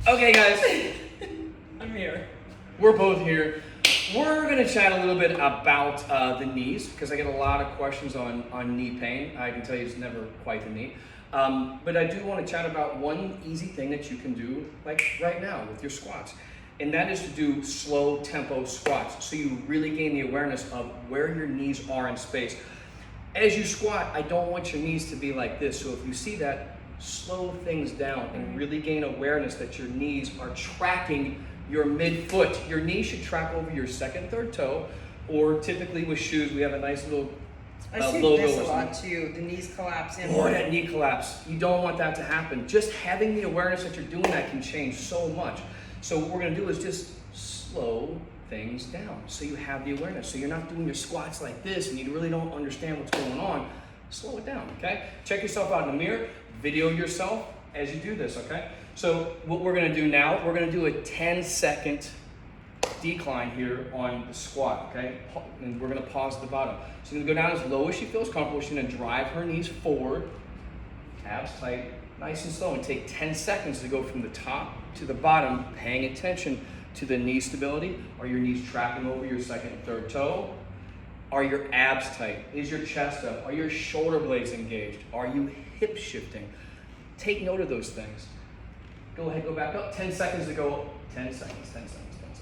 Okay, guys, I'm here. we're both here. We're gonna chat a little bit about the knees because I get a lot of questions on knee pain. I can tell you it's never quite the knee. But I do want to chat about one easy thing that you can do like right now with your squats. And that is to do slow tempo squats. So you really gain the awareness of where your knees are in space. As you squat, I don't want your knees to be like this. So if you see that, slow things down and really gain awareness that your knees are tracking your midfoot. Your knee should track over your second, third toe, or typically with shoes, we have a nice little I see logo this or a lot something. too. The knees collapse in. Or that knee collapse. You don't want that to happen. Just having the awareness that you're doing that can change so much. So what we're gonna do is just slow things down so you have the awareness. So you're not doing your squats like this and you really don't understand what's going on. Slow it down, okay? Check yourself out in the mirror, video yourself as you do this, okay? So what we're gonna do now, we're gonna do a 10-second decline here on the squat, okay? And we're gonna pause at the bottom. So you're gonna go down as low as she feels comfortable. She's gonna drive her knees forward, abs tight, nice and slow, and take 10 seconds to go from the top to the bottom, paying attention to the knee stability. Are your knees tracking over your second and third toe? Are your abs tight? Is your chest up? Are your shoulder blades engaged? Are you hip shifting? Take note of those things. Go ahead, go back up. 10 seconds to go. 10 seconds, 10 seconds, 10 seconds.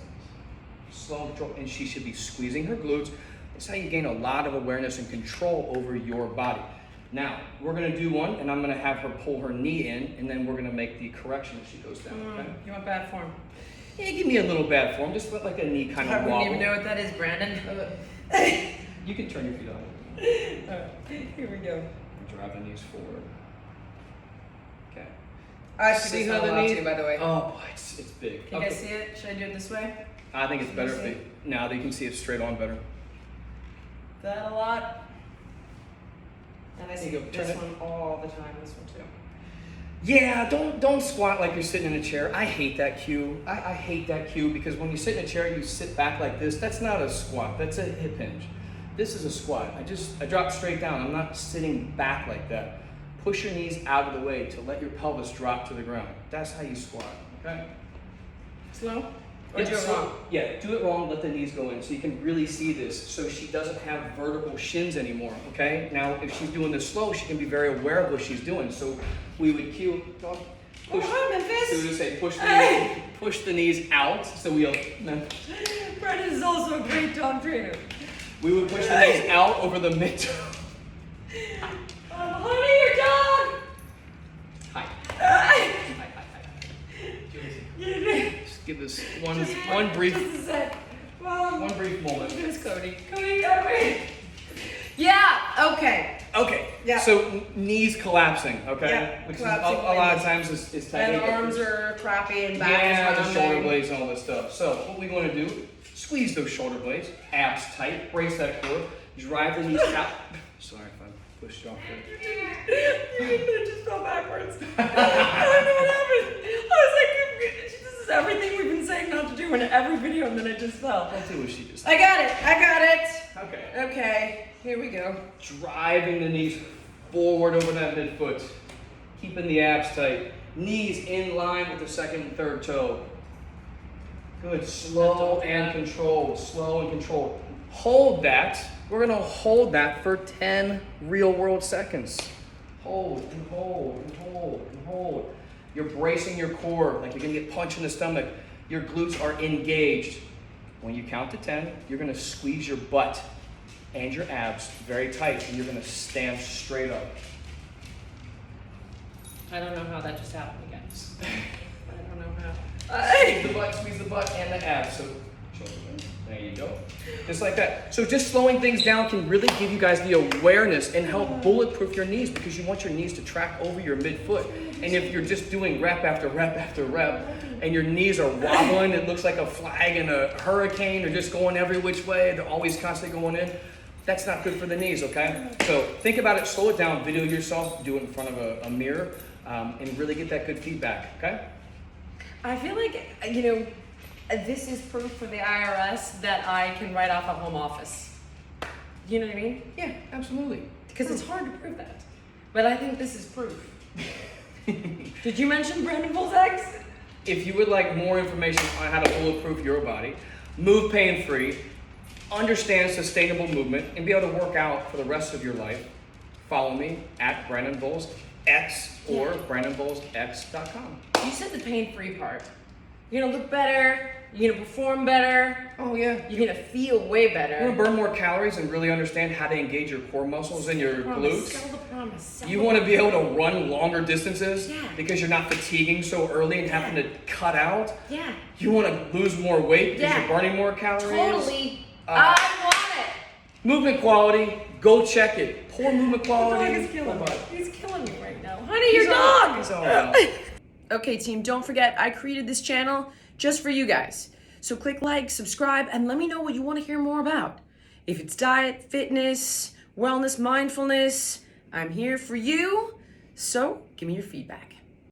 Slow control, and she should be squeezing her glutes. That's how you gain a lot of awareness and control over your body. Now, we're gonna do one, and I'm gonna have her pull her knee in, and then we're gonna make the correction as she goes down, okay? You want bad form? Yeah, give me a little bad form, just let like a knee kind I of wouldn't wobble. even know what that is, Brandon. You can turn your feet on. Alright, here we go. Drive the knees forward. Okay. I See see how how the the knee- too, by the way. Oh boy, it's big. Can you guys see it? Should I do it this way? I think it's Can better you if see they, now they can see it straight on better. That a lot. And I see There you go, this turn it. one all the time, this one too. Yeah, don't squat like you're sitting in a chair. I hate that cue. I hate that cue because when you sit in a chair, you sit back like this. That's not a squat. That's a hip hinge. This is a squat. I drop straight down. I'm not sitting back like that. Push your knees out of the way to let your pelvis drop to the ground. That's how you squat, okay? Slow? Or Yeah, do it so- wrong? Yeah, do it wrong, let the knees go in so you can really see this so she doesn't have vertical shins anymore, okay? Now, if she's doing this slow, she can be very aware of what she's doing. So we would cue, push, hi, Memphis. so we would say push the knees out, so we'll, no. Brandon is also a great dog trainer. We would push the knees out over the mid-toe. Honey, your dog! Hi. Hi. Just give us one brief Just a sec. Mom. one brief moment. There's Cody. Cody, get away. Yeah, okay. Okay. Yeah. So knees collapsing, okay? Yeah, Which collapsing is a lot of knees. times is And technique. arms are crappy and back Yeah, is the shoulder rounding. blades and all this stuff. So what we want to do, squeeze those shoulder blades, abs tight, brace that core, drive the knees out. Sorry if I pushed you off there. You just fell backwards. I don't know what happened. I was like, this is everything we've been saying not to do in every video, and then I just fell. Let's do what she just I got it. Okay. Okay, here we go. Driving the knees forward over that midfoot. Keeping the abs tight. Knees in line with the second and third toe. Good. Slow and controlled. Slow and controlled. Hold that. We're going to hold that for 10 real world seconds. Hold and hold and hold and hold. You're bracing your core like you're going to get punched in the stomach. Your glutes are engaged. When you count to 10, you're going to squeeze your butt and your abs very tight, and you're going to stand straight up. I don't know how that just happened again. I don't know how. Squeeze the butt, and the abs. So, there you go. Just like that. So just slowing things down can really give you guys the awareness and help bulletproof your knees because you want your knees to track over your midfoot. And if you're just doing rep after rep after rep, and your knees are wobbling, it looks like a flag in a hurricane, they're just going every which way, they're always constantly going in, that's not good for the knees, okay? So think about it, slow it down, video yourself, do it in front of a mirror, and really get that good feedback, okay? I feel like, this is proof for the IRS that I can write off a home office. You know what I mean? Yeah, absolutely. Because it's hard to prove that. But I think this is proof. Did you mention Brandon pulls eggs? If you would like more information on how to bulletproof your body, move pain-free, understand sustainable movement, and be able to work out for the rest of your life, follow me at Brandon Bowles X or BrandonBowlesX.com. You said the pain-free part. You're gonna look better, you're gonna perform better, Oh yeah. you're gonna feel way better. You want to burn more calories and really understand how to engage your core muscles and your glutes? Sell the promise. Sell You the want to be able to run longer distances Yeah. because you're not fatiguing so early and having to cut out. Yeah. You want to lose more weight because Yeah. you're burning more calories. Totally. I want it. Movement quality, go check it. Poor movement The quality. dog is killing me. bye-bye. He's killing me right now. Honey, your He's all- dog. he's all out. Okay, team, don't forget, I created this channel just for you guys. So click like, subscribe, and let me know what you want to hear more about. If it's diet, fitness, wellness, mindfulness, I'm here for you. So give me your feedback.